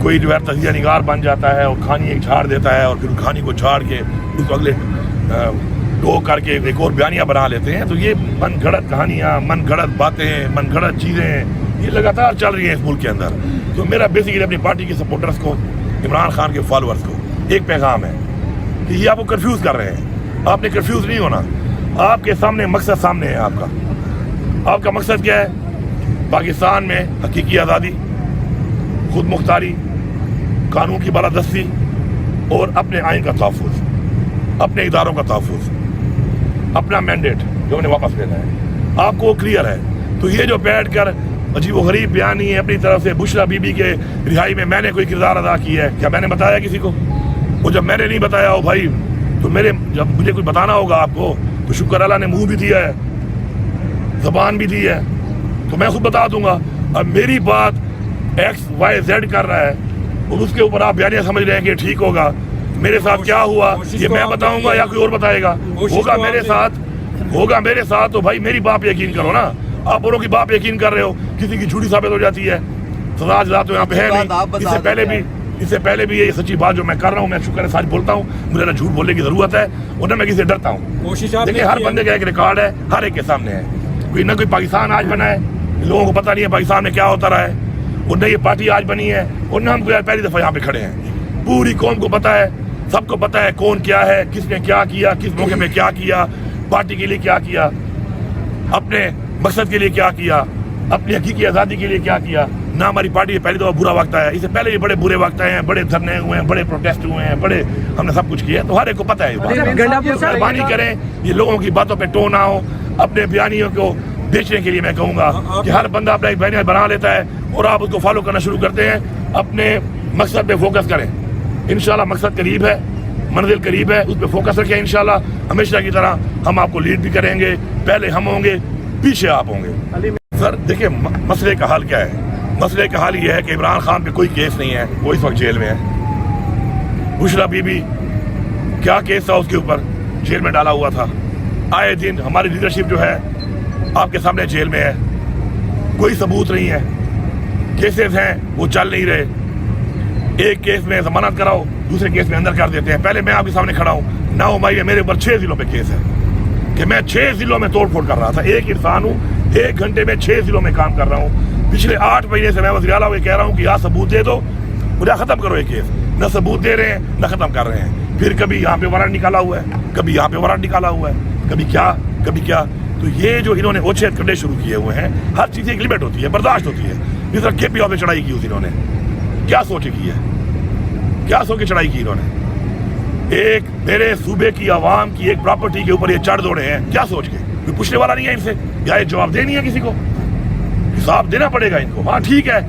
کوئی جو ہے تجزیہ نگار بن جاتا ہے اور کہانی ایک جھاڑ دیتا ہے اور پھر کہانی کو جھاڑ کے اس کو اگلے ٹو کر کے ایک اور بیانیہ بنا لیتے ہیں. تو یہ من گھڑت کہانیاں، من گھڑت باتیں، من گھڑت چیزیں یہ لگاتار چل رہی ہیں اس ملک کے اندر. تو میرا بیسیکلی اپنی پارٹی کے سپورٹرز کو، عمران خان کے فالوورز کو ایک پیغام ہے کہ یہ آپ کو کنفیوز کر رہے ہیں. آپ نے کنفیوز نہیں ہونا. آپ کے سامنے مقصد سامنے ہے. آپ کا مقصد کیا ہے؟ پاکستان میں حقیقی آزادی، خود مختاری، قانون کی بالادستی اور اپنے آئین کا تحفظ، اپنے اداروں کا تحفظ، اپنا مینڈیٹ جو انہیں واپس لینا ہے. آپ کو وہ کلیئر ہے. تو یہ جو بیٹھ کر عجیب و غریب بیانی ہے اپنی طرف سے بشرا بی بی کے رہائی میں نے کوئی کردار ادا کیا ہے، کیا میں نے بتایا کسی کو؟ وہ جب میں نے نہیں بتایا ہو بھائی تو جب مجھے کچھ بتانا ہوگا آپ کو تو شکر اللہ نے منہ بھی دیا ہے، زبان بھی دی ہے، تو میں خود بتا دوں گا. اب میری بات ایکس وائی زیڈ کر رہا ہے اور اس کے اوپر آپ بیانیہ سمجھ رہے ہیں کہ ٹھیک ہوگا. میرے ساتھ کیا ہوا یہ میں بتاؤں گا یا کوئی اور بتائے گا؟ ہوگا میرے ساتھ تو بھائی میری باپ یقین کرو نا. آپ اوروں کی باپ یقین کر رہے ہو، کسی کی جھوٹی ثابت ہو جاتی ہے. سزا جزا تو یہاں پہ ہے نہیں. اس سے پہلے بھی یہ سچی بات جو میں کر رہا ہوں، میں شکر ہے سچ بولتا ہوں. مجھے نہ جھوٹ بولنے کی ضرورت ہے اور نہ میں کسی سے ڈرتا ہوں. دیکھیں ہر بندے کا ایک ریکارڈ ہے، ہر ایک کے سامنے ہے. کوئی نہ کوئی پاکستان آج بنا ہے، لوگوں کو پتہ نہیں ہے پاکستان میں کیا ہوتا رہا ہے، اور نہ یہ پارٹی آج بنی ہے اور نہ ہم کو پہلی دفعہ یہاں پہ کھڑے ہیں. پوری قوم کو پتہ ہے، سب کو پتہ ہے کون کیا ہے، کس نے کیا کیا، کس موقع پہ کیا کیا، پارٹی کے لیے کیا کیا، اپنے مقصد کے لیے کیا کیا، اپنی حقیقی آزادی کے لیے کیا کیا. نہ ہماری پارٹی میں پہلی دفعہ برا وقت آیا، اس سے پہلے بھی بڑے برے وقت آئے ہیں، بڑے دھرنے ہوئے ہیں، بڑے پروٹیسٹ ہوئے ہیں، بڑے ہم نے سب کچھ کیا ہے. تو ہر ایک کو پتہ ہے. مہربانی کریں یہ لوگوں کی باتوں پہ ٹو نہ ہو. اپنے بیانیوں کو بیچنے کے لیے میں کہوں گا کہ ہر بندہ اپنا ایک بیانیہ بنا لیتا ہے اور آپ اس کو فالو کرنا شروع کرتے ہیں. اپنے مقصد پہ فوکس کریں. انشاءاللہ مقصد قریب ہے، منزل قریب ہے، اس پہ فوکس رکھیں. انشاءاللہ ہمیشہ کی طرح ہم آپ کو لیڈ بھی کریں گے. پہلے ہم ہوں گے، پیچھے آپ ہوں گے. سر دیکھیں مسئلے کا حل کیا ہے؟ مسئلے کا حل یہ ہے کہ عمران خان پہ کوئی کیس نہیں ہے، وہ اس وقت جیل میں ہے. بشرا بی بی کیا کیس تھا اس کے اوپر؟ جیل میں ڈالا ہوا تھا. آئے دن ہماری لیڈرشپ جو ہے آپ کے سامنے جیل میں ہے، کوئی ثبوت نہیں ہے. کیسز ہیں وہ چل نہیں رہے. ایک کیس میں ضمانت کراؤ، دوسرے کیس میں اندر کر دیتے ہیں. پہلے میں آپ کے سامنے کھڑا ہوں، 9 مئی میں میرے اوپر 6 ضلعوں پہ کیس ہے کہ میں 6 ضلعوں میں توڑ پھوڑ کر رہا تھا. ایک انسان ہوں، 1 گھنٹے میں 6 ضلعوں میں کام کر رہا ہوں. پچھلے 8 مہینے سے میں وزیر اعلیٰ کو کہہ رہا ہوں کہ یار ثبوت دے دو، مجھے ختم کرو یہ کیس. نہ ثبوت دے رہے ہیں نہ ختم کر رہے ہیں. پھر کبھی یہاں پہ وارنٹ نکالا ہوا ہے، کبھی یہاں پہ وارنٹ نکالا ہوا ہے، کبھی کیا. تو یہ جو انہوں نے اوچھت کرنے شروع کیے ہوئے ہیں، ہر چیز ایک لمٹ ہوتی ہے، برداشت ہوتی ہے. جس طرح کے پی آف میں چڑھائی کی انہوں نے، کیا سوچ کے چڑھائی کی انہوں نے؟ ایک میرے صوبے کی عوام کی ایک پراپرٹی کے اوپر یہ چڑھ دوڑے ہیں، کیا سوچ کے؟ کوئی پوچھنے والا نہیں ہے ان سے، یا یہ جواب دینی ہے کسی کو؟ حساب دینا پڑے گا ان کو. ہاں ٹھیک ہے،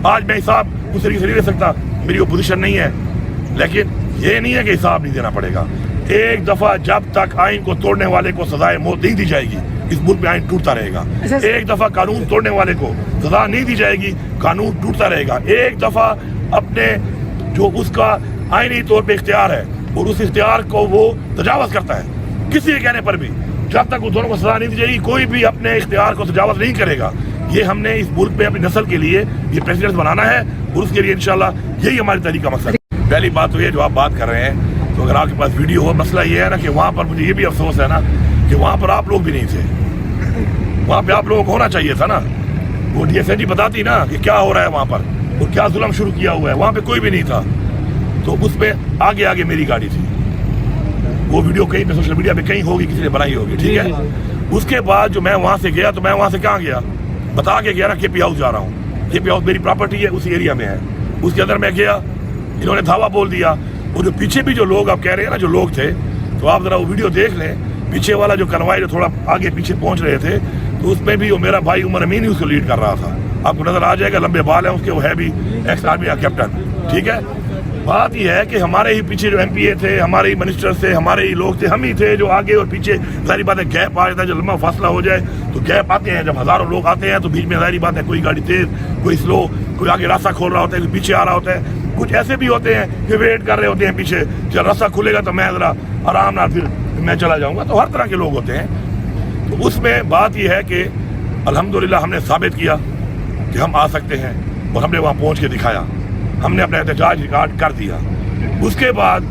آج میں حساب اس طریقے سے نہیں دے سکتا، میری اپوزیشن نہیں ہے، لیکن یہ نہیں ہے کہ حساب نہیں دینا پڑے گا. ایک دفعہ جب تک آئین کو توڑنے والے کو سزائے موت نہیں دی جائے گی، اس ملک میں آئین ٹوٹتا رہے گا. ایک دفعہ قانون توڑنے والے کو سزا نہیں دی جائے گی، قانون ٹوٹتا رہے گا. ایک دفعہ اپنے جو اس کا آئینی طور پہ اختیار ہے اور اس اختیار کو وہ تجاوز کرتا ہے کسی کے کہنے پر بھی، جب تک وہ دونوں کو سزا نہیں دی جائے گی کوئی بھی اپنے اختیار کو تجاوز نہیں کرے گا. یہ ہم نے اس ملک میں اپنی نسل کے لیے یہ پریسیڈنٹ بنانا ہے اور اس کے لیے انشاءاللہ یہی ہماری تحریک کا مقصد ہے. پہلی بات تو یہ جو آپ بات کر رہے ہیں، تو اگر آپ کے پاس ویڈیو ہو، مسئلہ یہ ہے نا کہ وہاں پر مجھے یہ بھی افسوس ہے نا کہ وہاں پر آپ لوگ بھی نہیں تھے. وہاں پہ آپ لوگوں کو ہونا چاہیے تھا نا. وہ ڈی ایس این جی بتاتی نا کہ کیا ہو رہا ہے وہاں پر اور کیا ظلم شروع کیا ہوا ہے. وہاں پہ کوئی بھی نہیں تھا. تو اس پہ آگے میری گاڑی تھی. وہ ویڈیو کہیں پہ سوشل میڈیا پہ کہیں ہوگی، کسی نے بنائی ہوگی، ٹھیک ہے. اس کے بعد جو میں وہاں سے گیا تو میں وہاں سے کہاں گیا؟ بتا کے گیا نا کے پی ہاؤس جا رہا ہوں. کے پی ہاؤس میری پراپرٹی ہے، اسی ایریا میں ہے. اس کے اندر میں گیا، انہوں نے دھاوا بول دیا. اور جو پیچھے بھی جو لوگ آپ کہہ رہے ہیں نا جو لوگ تھے، تو آپ ذرا وہ ویڈیو دیکھ لیں. پیچھے والا جو کنوائے جو تھوڑا آگے پیچھے پہنچ رہے تھے، تو اس میں بھی وہ میرا بھائی عمر امین ہی اس کو لیڈ کر رہا تھا. آپ کو نظر آ جائے گا، لمبے بال ہیں اس کے، وہ ہے بھی ایکس آرمی کا کیپٹن، ٹھیک ہے. بات یہ ہے کہ ہمارے ہی پیچھے جو ایم پی اے تھے، ہمارے ہی منسٹر تھے، ہمارے ہی لوگ تھے، ہم ہی تھے جو آگے اور پیچھے. ظاہری بات ہے گیپ آ جاتا ہے، جو لمبا فاصلہ ہو جائے تو گیپ آتے ہیں. جب ہزاروں لوگ آتے ہیں تو بیچ میں ظاہری بات ہے کوئی گاڑی تیز، کوئی سلو، کوئی آگے راستہ کھول رہا ہوتا ہے، کوئی پیچھے آ رہا ہوتا ہے. کچھ ایسے بھی ہوتے ہیں کہ ویٹ کر رہے ہوتے ہیں پیچھے، جب راستہ کھلے گا تو میں ذرا آرام نہ پھر میں چلا جاؤں گا. تو ہر طرح کے لوگ ہوتے ہیں. تو اس میں بات یہ ہے کہ الحمدللہ ہم نے ثابت کیا کہ ہم آ سکتے ہیں اور ہم نے وہاں پہنچ کے دکھایا. ہم نے اپنا احتجاج ریکارڈ کر دیا. اس کے بعد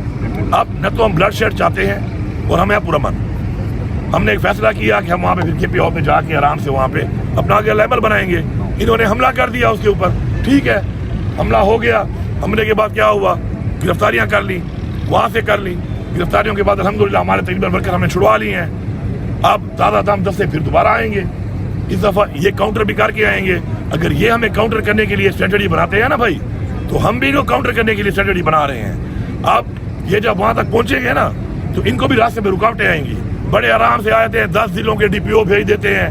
اب نہ تو ہم بلڈ شیڈ چاہتے ہیں اور ہمیں پرامن. ہم نے ایک فیصلہ کیا کہ ہم وہاں پہ پھر KPO پہ جا کے آرام سے وہاں پہ اپنا آگے لیبل بنائیں گے. انہوں نے حملہ کر دیا اس کے اوپر. ٹھیک ہے, حملہ ہو گیا. حملے کے بعد کیا ہوا, گرفتاریاں کر لی, وہاں سے کر لی. گرفتاریوں کے بعد الحمدللہ ہمارے تقریباً ورکر ہم نے چھڑوا لی ہیں. اب زیادہ دم 10 سے پھر دوبارہ آئیں گے. اس دفعہ یہ کاؤنٹر بھی کر کے آئیں گے. اگر یہ ہمیں کاؤنٹر کرنے کے لیے اسٹریٹجی بناتے ہیں نا بھائی, تو ہم بھی ان کو کاؤنٹر کرنے کے لیے اسٹریٹجی بنا رہے ہیں. اب یہ جب وہاں تک پہنچیں گے نا تو ان کو بھی راستے میں رکاوٹیں آئیں گی. بڑے آرام سے آئے تھے, 10 ضلعوں کے DPO بھیج دیتے ہیں,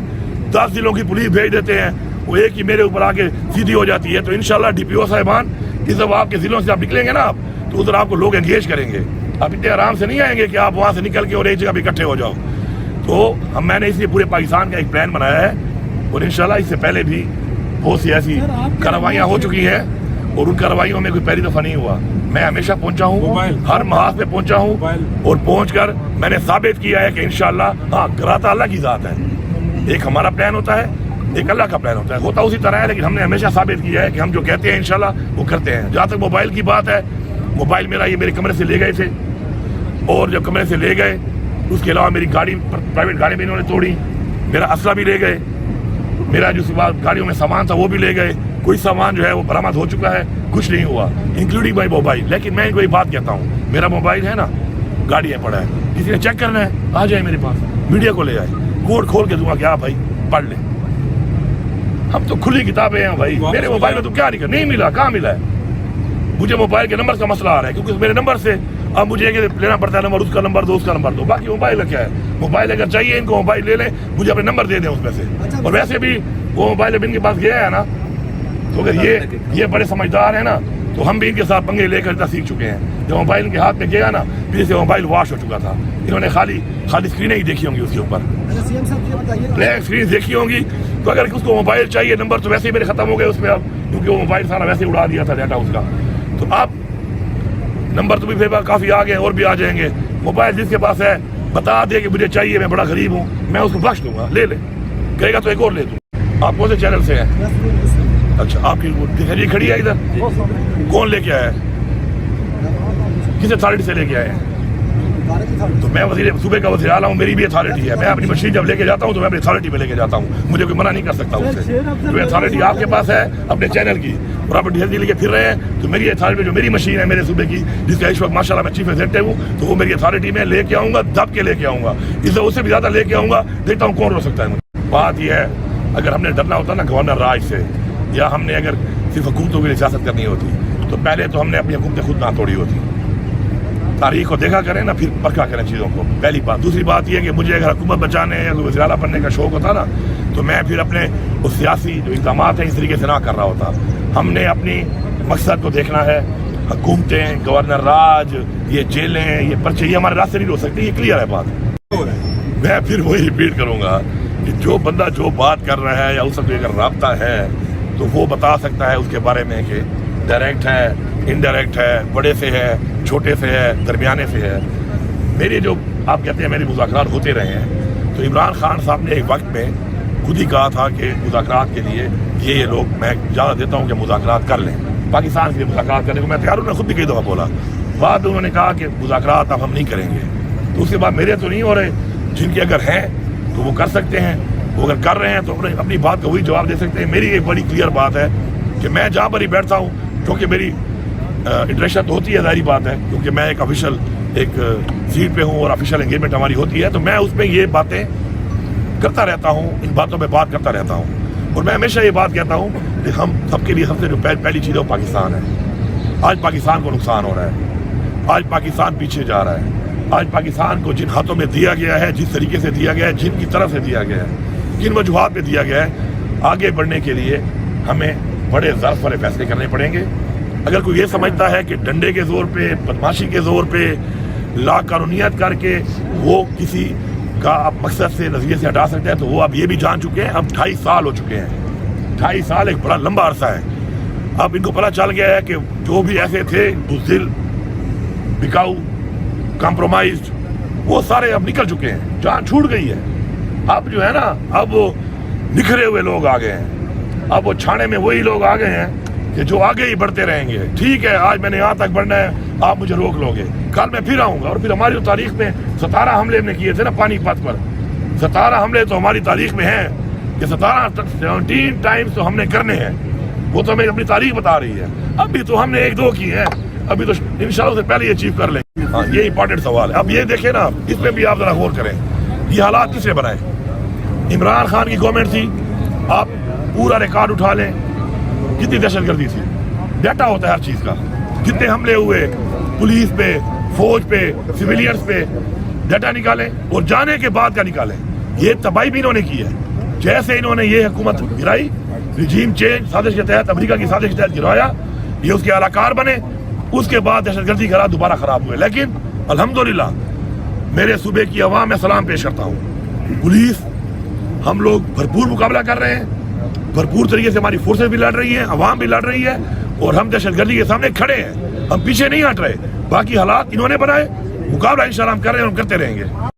10 ضلعوں کی پولیس بھیج دیتے ہیں, وہ ایک ہی میرے اوپر آ کے سیدھی ہو جاتی ہے. تو انشاءاللہ DPO صاحبان, اس دفعہ آپ کے ضلعوں سے آپ نکلیں گے نا آپ, تو ادھر آپ کو لوگ انگیج کریں گے. آپ اتنے آرام سے نہیں آئیں گے کہ آپ وہاں سے نکل کے اور ایک جگہ پہ اکٹھے ہو جاؤ. تو میں نے اس لیے پورے پاکستان کا ایک پلان بنایا ہے, اور انشاءاللہ اس سے پہلے بھی بہت سی ایسی کارروائیاں ہو چکی ہیں, اور ان کارروائیوں میں کوئی پہلی دفعہ نہیں ہوا. میں ہمیشہ پہنچا ہوں, ہر محاذ پہ پہنچا ہوں, اور پہنچ کر میں نے ثابت کیا ہے کہ انشاءاللہ ہاں کراتا اللہ کی ذات ہے. ایک ہمارا پلان ہوتا ہے, ایک اللہ کا پلان ہوتا ہے. ہوتا اسی طرح ہے, لیکن ہم نے ہمیشہ ثابت کیا ہے کہ ہم جو کہتے ہیں انشاءاللہ وہ کرتے ہیں. جہاں تک موبائل کی بات ہے, موبائل میرا یہ میرے کمرے سے لے گئے تھے, اور جب کمرے سے لے گئے اس کے علاوہ میری گاڑی, پرائیویٹ گاڑی بھی انہوں نے توڑی. میرا اسلحہ بھی لے گئے, میرا جو گاڑیوں میں سامان تھا وہ بھی لے گئے. کوئی سامان جو ہے وہ برآمد ہو چکا ہے, کچھ نہیں ہوا, انکلوڈنگ مائی موبائل. لیکن میں ان کو ایک بات کہتا ہوں, میرا موبائل ہے نا گاڑی میں پڑا ہے, کسی نے چیک کرنا ہے آ جائے میرے پاس, میڈیا کو لے آئے, کوڈ کھول کے دوں گا کہ آپ بھائی پڑھ لیں. ہم تو کھلی کتابیں ہیں بھائی. میرے موبائل میں تو کیا نہیں ملا, کہاں ملا ہے مجھے؟ موبائل کے نمبر کا مسئلہ آ رہا ہے, کیونکہ میرے نمبر سے اب مجھے لینا پڑتا ہے نمبر, اس کا نمبر دو, اس کا نمبر دو. باقی موبائل کا کیا ہے, موبائل اگر چاہیے ان کو موبائل لے لیں, مجھے اپنے نمبر دے دیں اس میں سے. اور ویسے بھی وہ موبائل اب ان کے پاس گیا ہے نا, تو اگر یہ بڑے سمجھدار ہیں نا, تو ہم بھی ان کے ساتھ پنگے لے کر سیکھ چکے ہیں. جب موبائل ان کے ہاتھ میں گیا نا, پھر سے موبائل واش ہو چکا تھا. انہوں نے خالی اسکرینیں ہی دیکھی ہوں گی, اس کے اوپر بلیک اسکرین دیکھی ہوں گی. تو اگر اس کو موبائل چاہیے نمبر, تو ویسے ہی میرے ختم ہو گئے اس میں اب, کیونکہ وہ موبائل سارا ویسے اڑا دیا تھا ڈیٹا اس کا. تو اب نمبر تو بھی کافی آ گئے, اور بھی آ جائیں گے. موبائل جس کے پاس ہے بتا دے کہ مجھے چاہیے, میں بڑا غریب ہوں, میں اس کو بخش دوں گا, لے لے. کہے گا تو ایک اور لے دوں. آپ کون سے چینل سے ہیں؟ اچھا, آپ کی دکھائیے کھڑی ہے ادھر. کون لے کے آیا ہے, کس اتھارٹی سے لے کے آئے ہیں؟ تو میں صوبے کا وزیر اعلیٰ ہوں, میری بھی اتھارٹی ہے. میں اپنی مشین جب لے کے جاتا ہوں تو میں اپنی اتھارٹی پہ لے کے جاتا ہوں, مجھے کوئی منع نہیں کر سکتا اس سے. جو اتھارٹی آپ کے پاس ہے اپنے چینل کی, اور آپ ڈیل لے کے پھر رہے ہیں, تو میری اتھارٹی جو میری مشین ہے میرے صوبے کی, جس کا اس وقت ماشاء اللہ میں چیف ایگزیکٹو ہوں, تو وہ میری اتھارٹی میں لے کے آؤں گا, دب کے لے کے آؤں گا. اس سے بھی زیادہ لے کے آؤں گا, دیکھتا ہوں کون رو سکتا ہے مجھے. بات یہ ہے, اگر ہم نے ڈرنا ہوتا نا گورنر راج سے, یا ہم نے اگر صرف حکومتوں کے لیے سیاست کرنی ہوتی, تو پہلے تو ہم نے اپنی حکومتیں خود نہ توڑی ہوتی. تاریخ کو دیکھا کریں نا, پھر پرکھا کریں چیزوں کو, پہلی بات. دوسری بات یہ ہے کہ مجھے اگر حکومت بچانے یا وزیر اعلیٰ بننے کا شوق ہوتا نا, تو میں پھر اپنے اس سیاسی جو اقدامات ہیں اس طریقے سے نہ کر رہا ہوتا. ہم نے اپنی مقصد کو دیکھنا ہے. حکومتیں, گورنر راج, یہ جیلیں, یہ پرچے, یہ ہمارے راستے نہیں رو سکتے. یہ کلیئر ہے بات. میں پھر وہی ریپیٹ کروں گا کہ جو بندہ جو بات کر رہا ہے یا اس سے اگر رابطہ ہے, تو وہ بتا سکتا ہے اس کے بارے میں کہ ڈائریکٹ ہے, انڈائریکٹ ہے, بڑے سے ہے, چھوٹے سے ہے, درمیانے سے ہے. میری جو آپ کہتے ہیں میری مذاکرات ہوتے رہے ہیں, تو عمران خان صاحب نے ایک وقت میں خود ہی کہا تھا کہ مذاکرات کے لیے یہ لوگ, میں اجازت دیتا ہوں کہ مذاکرات کر لیں, پاکستان کے لیے مذاکرات کرنے کو میں تیار ہوں. میں خود بھی کئی دفعہ بولا. بعد انہوں نے کہا کہ مذاکرات اب ہم نہیں کریں گے. تو اس کے بعد میرے تو نہیں ہو رہے, جن کے اگر ہیں تو وہ کر سکتے ہیں, وہ اگر کر رہے ہیں تو اپنی بات کا وہی جواب دے سکتے ہیں. میری ایک بڑی کلیئر بات ہے کہ میں جہاں پر ہی بیٹھتا ہوں, کیونکہ میری انٹریکشن تو ہوتی ہے, ظاہری بات ہے, کیونکہ میں ایک آفیشیل ایک سیٹ پہ ہوں اور آفیشیل انگیجمنٹ ہماری ہوتی ہے, تو میں اس میں یہ باتیں کرتا رہتا ہوں, ان باتوں پہ بات کرتا رہتا ہوں. اور میں ہمیشہ یہ بات کہتا ہوں کہ ہم سب کے لیے سب سے جو پہلی چیز ہے وہ پاکستان ہے. آج پاکستان کو نقصان ہو رہا ہے, آج پاکستان پیچھے جا رہا ہے, آج پاکستان کو جن ہاتھوں میں دیا گیا ہے, جس طریقے سے دیا گیا ہے, جن کی طرف سے دیا گیا ہے, جن وجوہات پہ دیا گیا ہے, آگے بڑھنے کے لیے ہمیں بڑے ظرف والے فیصلے کرنے پڑیں گے. اگر کوئی یہ سمجھتا ہے کہ ڈنڈے کے زور پہ, بدماشی کے زور پہ, لا قانونیت کر کے وہ کسی کا اب مقصد سے نظریے سے ہٹا سکتا ہے, تو وہ اب یہ بھی جان چکے ہیں. اب 2.5 سال ہو چکے ہیں. 2.5 سال ایک بڑا لمبا عرصہ ہے. اب ان کو پتہ چل گیا ہے کہ جو بھی ایسے تھے بزدل, بکاؤ, کمپرومائزڈ, وہ سارے اب نکل چکے ہیں, جان چھوٹ گئی ہے. اب جو ہے نا, اب وہ نکھرے ہوئے لوگ آ گئے ہیں. اب وہ چھانے میں وہی لوگ آ گئے ہیں کہ جو آگے ہی بڑھتے رہیں گے. ٹھیک ہے آج میں نے یہاں تک بڑھنا ہے, آپ مجھے روک لو گے, کل میں پھر آؤں گا. اور پھر ہماری تاریخ میں 17 حملے ہم نے کیے تھے نا پانی پت پر, 17 حملے تو ہماری تاریخ میں ہیں کہ 17 ٹائمز تو ہم نے کرنے ہیں. وہ تو ہمیں اپنی تاریخ بتا رہی ہے. ابھی تو ہم نے 1-2 کی ہیں, ابھی تو انشاءاللہ سے پہلے یہ اچیو کر لیں گے. ہاں یہ امپورٹنٹ سوال ہے. اب یہ دیکھیں نا, اس میں بھی آپ ذرا غور کریں, یہ حالات کس نے بنائے؟ عمران خان کی گورنمنٹ تھی. آپ پورا ریکارڈ اٹھا لیں, کتنی دہشت گردی تھی, ڈیٹا ہوتا ہے ہر چیز کا, کتنے حملے ہوئے پولیس پہ, فوج پہ, سویلینز پہ, ڈیٹا نکالیں اور جانے کے بعد کا نکالیں. یہ تباہی بھی انہوں نے کی ہے. جیسے انہوں نے یہ حکومت گرائی, رجیم چینج سازش کے تحت, امریکہ کی سازش کے تحت گرایا, یہ اس کے اعلی کار بنے, اس کے بعد دہشت گردی کے حالات دوبارہ خراب ہوئے. لیکن الحمدللہ میرے صوبے کی عوام میں سلام پیش کرتا ہوں. پولیس ہم لوگ بھرپور مقابلہ کر رہے ہیں, بھرپور طریقے سے ہماری فورسز بھی لڑ رہی ہیں, عوام بھی لڑ رہی ہے, اور ہم دہشت گردی کے سامنے کھڑے ہیں, ہم پیچھے نہیں ہٹ رہے. باقی حالات انہوں نے بنائے, مقابلہ انشاءاللہ ہم کر رہے ہیں اور ہم کرتے رہیں گے.